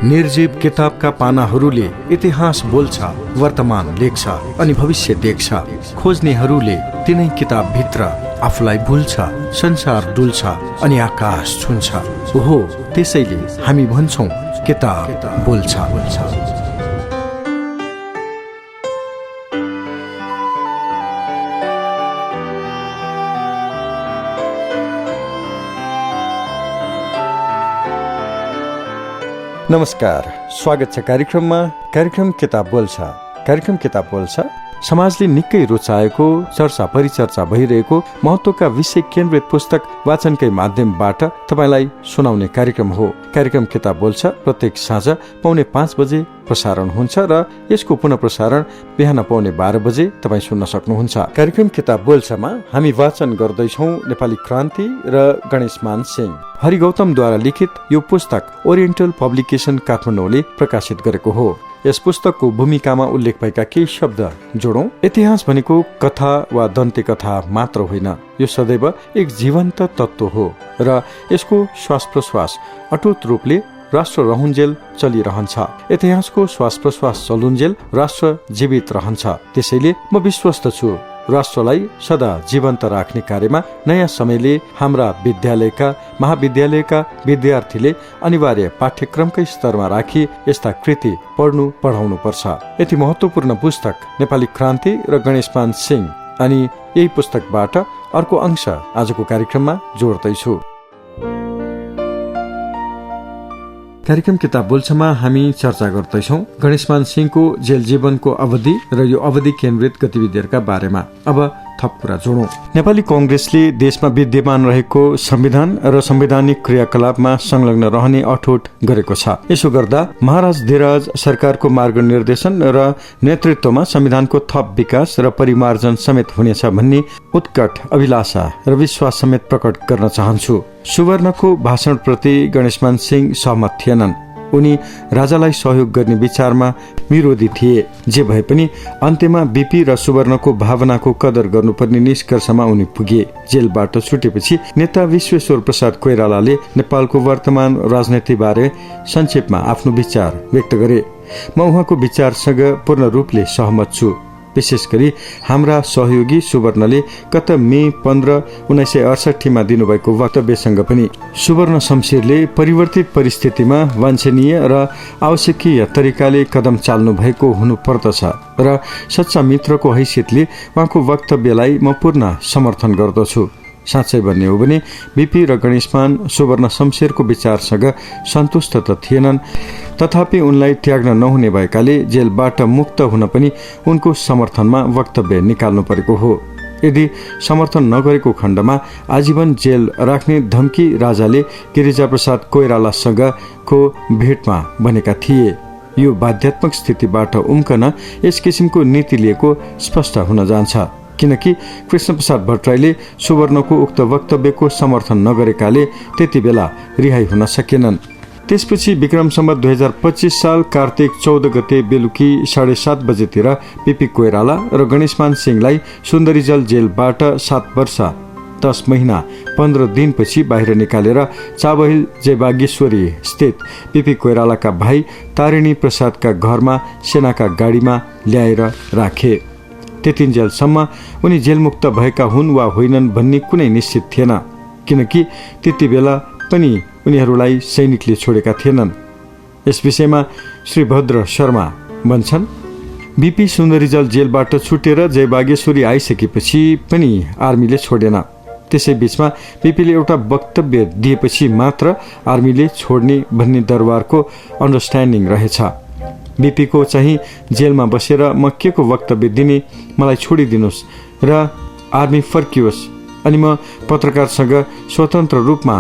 निर्जीव किताबका पानाहरूले इतिहास बोल्छ, वर्तमान लेख्छ अनि भविष्य देख्छ। खोज्नेहरूले तिनै किताबभित्र आफूलाई भुल्छ, संसार डुल्छ अनि आकाश छुन्छ। ओहो, त्यसैले हामी भन्छौं किताब बोल्छ। नमस्कार, स्वागत छ कार्यक्रममा। कार्यक्रम किताब बोल्छ। कार्यक्रम किताब बोल्छ समाजले निकै रुचाएको, चर्चा परिचर्चा भइरहेको महत्त्वका विषय केन्द्रित पुस्तक वाचनकै माध्यमबाट तपाईलाई सुनाउने कार्यक्रम हो। कार्यक्रम किताब बोल्छ प्रत्येक साँझ 4:45 बजे प्रसारण हुन्छ र यसको पुनः प्रसारण बिहान 12:15 बजे तपाईँ सुन्न सक्नुहुन्छ। कार्यक्रम किताब बोल्छमा हामी वाचन गर्दैछौँ नेपाली क्रान्ति र गणेशमान सिंह। हरि गौतमद्वारा लिखित यो पुस्तक ओरिएन्टल पब्लिकेसन काठमाडौँले प्रकाशित गरेको हो। यस पुस्तकको भूमिकामा उल्लेख भएका केही शब्द जोडौं। इतिहास भनेको कथा वा दन्ते कथा मात्र होइन, यो सदैव एक जीवन्त तत्त्व हो र यसको श्वास प्रश्वास अटुट रूपले राष्ट्र रहुन्जेल चलिरहन्छ। इतिहासको श्वास प्रश्वास चलुन्जेल राष्ट्र जीवित रहन्छ। त्यसैले म विश्वस्त छु राष्ट्रलाई सदा जीवन्त राख्ने कार्यमा नयाँ समयले हाम्रा विद्यालयका महाविद्यालयका विद्यार्थीले अनिवार्य पाठ्यक्रमकै स्तरमा राखी यस्ता कृति पढ्नु पढाउनु पर्छ। यति महत्त्वपूर्ण पुस्तक नेपाली क्रान्ति र गणेशमान सिंह, अनि यही पुस्तकबाट अर्को अंश आजको कार्यक्रममा जोड्दैछु। कार्यक्रम किताब बोल्छमा हामी चर्चा गर्दैछौँ गणेशमान सिंहको जेल जीवनको अवधि र यो अवधि केन्द्रित गतिविधिहरूका बारेमा। अब थप कुरा जोडौं। नेपाली कांग्रेसले देशमा विद्यमान रहेको संविधान र संवैधानिक क्रियाकलापमा संलग्न रहने अठोट गरेको छ। यसो गर्दा महाराज धिराज सरकारको मार्गनिर्देशन र नेतृत्वमा संविधानको थप विकास र परिमार्जन समेत हुनेछ भन्ने उत्कट अभिलाषा र विश्वास समेत प्रकट गर्न चाहन्छु। सुवर्णको भाषणप्रति गणेशमान सिंह सहमत थिएनन्। उनी राजालाई सहयोग गर्ने विचारमा विरोधी थिए। जे भए पनि अन्त्यमा बीपी र सुवर्णको भावनाको कदर गर्नुपर्ने निष्कर्षमा उनी पुगे। जेलबाट छुटेपछि नेता विश्वेश्वर प्रसाद कोइरालाले नेपालको वर्तमान राजनीतिबारे संक्षेपमा आफ्नो विचार व्यक्त गरे। म उहाँको विचारसँग पूर्ण रूपले सहमत छु। विशेष गरी हाम्रा सहयोगी सुवर्णले गत मे 15, 1968 मा दिनुभएको वक्तव्यसँग पनि। सुवर्ण शमशेरले परिवर्तित परिस्थितिमा वाञ्छनीय र आवश्यकीय तरिकाले कदम चाल्नु भएको हुनुपर्दछ र सच्चा मित्रको हैसियतले उहाँको वक्तव्यलाई म पूर्ण समर्थन गर्दछु। साँच्चै भन्ने हो भने बीपी र गणेशमान सुवर्ण शमशेरको विचारसँग सन्तुष्ट त थिएनन्, तथापि उनलाई त्याग्न नहुने भएकाले जेलबाट मुक्त हुन पनि उनको समर्थनमा वक्तव्य निकाल्नु परेको हो। यदि समर्थन नगरेको खण्डमा आजीवन जेल राख्ने धम्की राजाले गिरिजाप्रसाद कोइरालासँगको भेटमा बनेका थिए। यो बाध्यात्मक स्थितिबाट उम्कन यस किसिमको नीति लिएको स्पष्ट हुन जान्छ, किनकि कृष्णप्रसाद भट्टराईले सुवर्णको उक्त वक्तव्यको समर्थन नगरेकाले त्यति बेला रिहाई हुन सकेनन्। त्यसपछि विक्रम सम्वत 2025 साल कार्तिक 14 गते बेलुकी 7:30 बजेतिर बीपी कोइराला र गणेशमान सिंहलाई सुन्दरीजल जेलबाट 7 वर्ष 10 महिना 15 दिनपछि बाहिर निकालेर चाबहिल जयबागेश्वरी स्थित बीपी कोइरालाका भाइ तारिणी प्रसादका घरमा सेनाका गाडीमा ल्याएर राखे। त्यतिन्जेलसम्म उनी जेलमुक्त भएका हुन् वा होइनन् भन्ने कुनै निश्चित थिएन, किनकि त्यति बेला पनि उनीहरूलाई सैनिकले छोडेका थिएनन्। यस विषयमा श्री भद्र शर्मा भन्छन्, बीपी सुन्दरीजल जेलबाट छुटेर जयबागेश्वरी आइसकेपछि पनि आर्मीले छोडेन। त्यसै बीचमा बीपीले एउटा वक्तव्य दिएपछि मात्र आर्मीले छोड्ने भन्ने दरबारको अन्डरस्ट्यान्डिङ रहेछ। बीपीको चाहिँ जेलमा बसेर म के को वक्तव्य दिने, मलाई छोडिदिनुहोस् र आर्मी फर्कियोस् अनि म पत्रकारसँग स्वतन्त्र रूपमा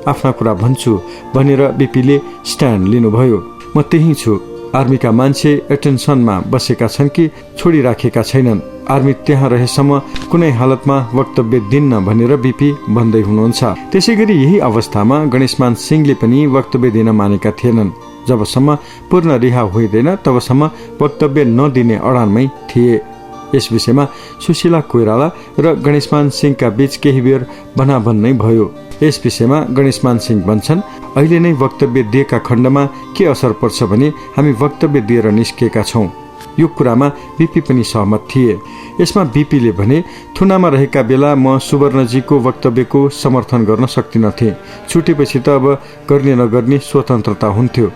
आफ्ना कुरा भन्छु भनेर बीपीले स्ट्यान्ड लिनुभयो। म त्यही छु। आर्मीका मान्छे एटेन्सनमा बसेका छन् कि छोडिराखेका छैनन्। आर्मी त्यहाँ रहेसम्म कुनै हालतमा वक्तव्य दिन्न भनेर बीपी भन्दै हुनुहुन्छ। त्यसैगरी यही अवस्थामा गणेशमान सिंहले पनि वक्तव्य दिन मानेका थिएनन्। जबसम्म पूर्ण रिहा हुँदैन तबसम्म वक्तव्य नदिने अडानमै थिए। यस विषयमा सुशीला कोइराला र गणेशमान सिंहका बीच केही बेर भनाभन नै भयो। यस विषयमा गणेशमान सिंह भन्छन्, अहिले नै वक्तव्य दिएका खण्डमा के असर पर्छ भने हामी वक्तव्य दिएर निस्केका छौं। यो कुरामा बीपी पनि सहमत थिए। यसमा बीपीले भने, थुनामा रहेका बेला म सुवर्णजीको वक्तव्यको समर्थन गर्न सक्दिनथे। छुटेपछि त अब गर्ने नगर्ने स्वतन्त्रता हुन्थ्यो।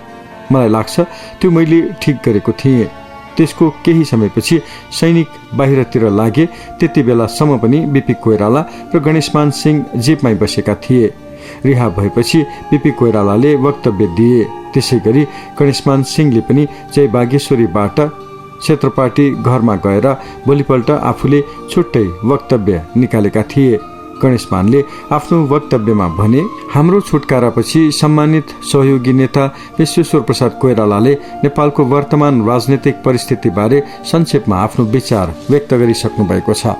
मलाई लाग्छ त्यो मैले ठिक गरेको थिएँ। त्यसको केही समयपछि सैनिक बाहिरतिर लागे। त्यति बेलासम्म पनि बीपी कोइराला र गणेशमान सिंह जेपमै बसेका थिए। रिहा भएपछि बीपी कोइरालाले वक्तव्य दिए। त्यसै गरी गणेशमान सिंहले पनि जय बागेश्वरीबाट क्षेत्रपाटी घरमा गएर भोलिपल्ट आफूले छुट्टै वक्तव्य निकालेका थिए। गणेशमानले आफ्नो वक्तव्यमा भने, हाम्रो छुटकारापछि सम्मानित सहयोगी नेता विश्वेश्वर प्रसाद कोइरालाले नेपालको वर्तमान राजनैतिक परिस्थितिबारे संक्षेपमा आफ्नो विचार व्यक्त गरिसक्नु भएको छ।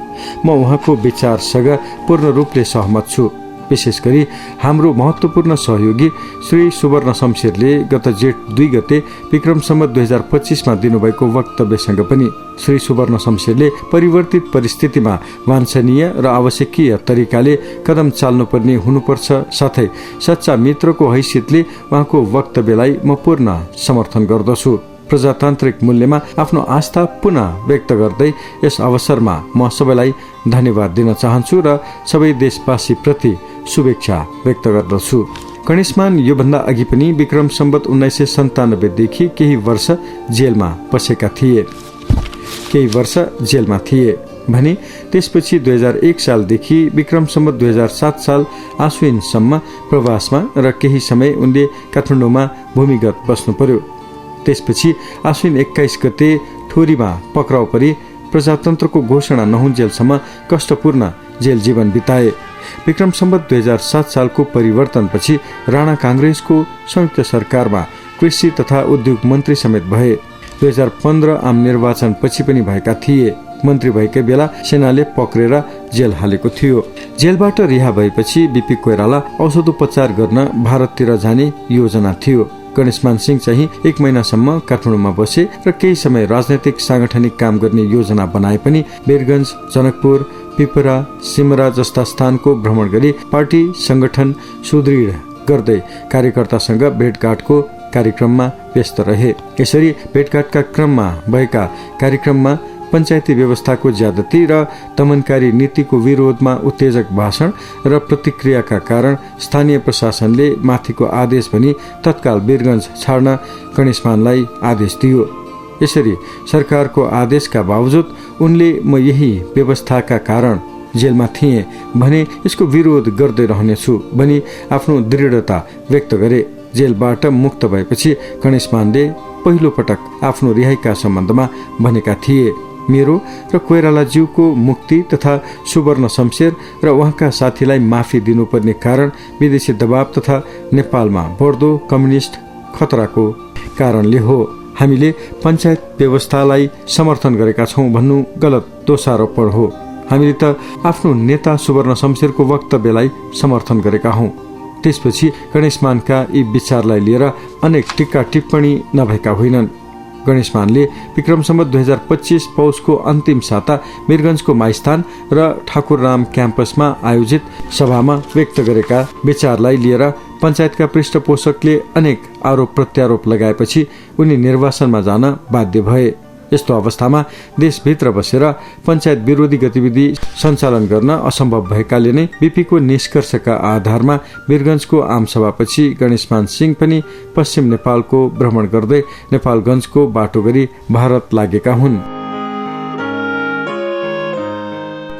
म उहाँको विचारसँग पूर्ण रूपले सहमत छु। विशेष गरी हाम्रो महत्वपूर्ण सहयोगी श्री सुवर्ण शमशेरले गत जेठ 2 गते विक्रम सम्वत 2025 दिनुभएको वक्तव्यसँग पनि श्री सुवर्ण शमशेरले परिवर्तित परिस्थितिमा वाञ्छनीय र आवश्यकीय तरिकाले कदम चाल्नुपर्ने हुनुपर्छ, साथै सच्चा मित्रको हैसियतले उहाँको वक्तव्यलाई म पूर्ण समर्थन गर्दछु। प्रजातान्त्रिक मूल्यमा आफ्नो आस्था पुनः व्यक्त गर्दै यस अवसरमा म सबैलाई धन्यवाद दिन चाहन्छु र सबै देशवासी प्रति शुभेच्छा व्यक्त गर्दछु। गणेशमान योभन्दा अघि पनि विक्रम सम्वत 1997 देखि केही वर्ष जेलमा बसेका थिए। भने त्यसपछि 2001 सालदेखि विक्रम सम्वत 2007 साल आश्विनसम्म प्रवासमा र केही समय उनले काठमाडौँमा भूमिगत बस्नु पर्यो। त्यसपछि आश्विन 21 गते ठोरीमा पक्राउ परी प्रजातन्त्रको घोषणा नहुन्जेलसम्म कष्टपूर्ण जेल जीवन बिताए। विक्रम सम्वत 2007 सालको परिवर्तनपछि राणा काङ्ग्रेसको संयुक्त सरकारमा कृषि तथा उद्योग मन्त्री समेत भए। 2015 आम निर्वाचन पछि पनि भएका थिए। मन्त्री भएकै बेला सेनाले पक्रेर जेल हालेको थियो। जेलबाट रिहा भएपछि बीपी कोइराला औषधोपचार गर्न भारततिर जाने योजना थियो। गणेशमान सिंह चाहिँ 1 महिनासम्म काठमाडौँमा बसे र केही समय राजनैतिक सांगठनिक काम गर्ने योजना बनाए पनि वीरगञ्ज, जनकपुर, पिपरा, सिमरा जस्ता स्थानको भ्रमण गरी पार्टी संगठन सुदृढ गर्दै कार्यकर्तासँग भेटघाटको कार्यक्रममा व्यस्त रहे। यसरी भेटघाटका क्रममा भएका कार्यक्रममा पञ्चायती व्यवस्थाको ज्यादती र दमनकारी नीतिको विरोधमा उत्तेजक भाषण र प्रतिक्रियाका कारण स्थानीय प्रशासनले माथिको आदेश भनी तत्काल वीरगञ्ज छाड्न गणेशमानलाई आदेश दियो। यसरी सरकारको आदेशका बावजुद उनले म यही व्यवस्थाका कारण जेलमा थिए भने यसको विरोध गर्दै रहनेछु भनी आफ्नो दृढता व्यक्त गरे। जेलबाट मुक्त भएपछि गणेशमानले पहिलो पटक आफ्नो रिहाइका सम्बन्धमा भनेका थिए, मेरो र कोइरालाज्यूको मुक्ति तथा सुवर्ण शमशेर र उहाँका साथीलाई माफी दिनुपर्ने कारण विदेशी दबाव तथा नेपालमा बढ्दो कम्युनिस्ट खतराको कारणले हो। हामीले पञ्चायत व्यवस्थालाई समर्थन गरेका छौं भन्नु गलत दोषारोपण हो। हामीले त आफ्नो नेता सुवर्ण शमशेरको वक्तव्यलाई समर्थन गरेका हौं। त्यसपछि गणेशमानका यी विचारलाई लिएर अनेक टिक्का टिप्पणी नभएका होइनन्। गणेशमानले विक्रम सम्वत 2025 पौषको अन्तिम साता वीरगञ्जको माइस्थान र ठाकुरराम क्याम्पसमा आयोजित सभामा व्यक्त गरेका विचारलाई लिएर पञ्चायतका पृष्ठपोषकले अनेक आरोप प्रत्यारोप लगाएपछि उनी निर्वाचनमा जान बाध्य भए। यस्तो अवस्थामा देशभित्र बसेर पञ्चायत विरोधी गतिविधि सञ्चालन गर्न असम्भव भएकाले नै बीपीको निष्कर्षका आधारमा वीरगञ्जको आमसभापछि गणेशमान सिंह पनि पश्चिम नेपालको भ्रमण गर्दै नेपालगञ्जको बाटो गरी भारत लागेका हुन्।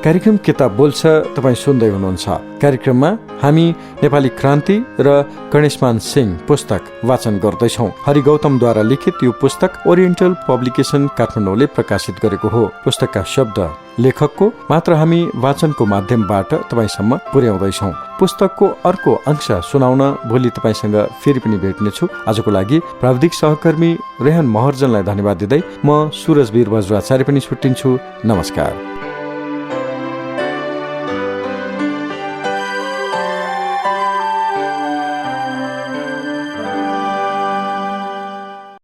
कार्यक्रम किताब बोल्छ तपाईँ सुन्दै हुनुहुन्छ। कार्यक्रममा हामी नेपाली क्रान्ति र गणेशमान सिंह पुस्तक वाचन गर्दैछौँ। हरि गौतमद्वारा लिखित यो पुस्तक ओरिएन्टल पब्लिकेसन काठमाडौँले प्रकाशित गरेको हो। पुस्तकका शब्द लेखकको मात्र हामी वाचनको माध्यमबाट तपाईँसम्म पुर्याउँदैछौँ। पुस्तकको अर्को अंश सुनाउन भोलि तपाईँसँग फेरि पनि भेट्नेछु। आजको लागि प्राविधिक सहकर्मी रेहन महर्जनलाई धन्यवाद दिँदै म सुरज वीर बज्राचार्य पनि छुट्टिन्छु। नमस्कार।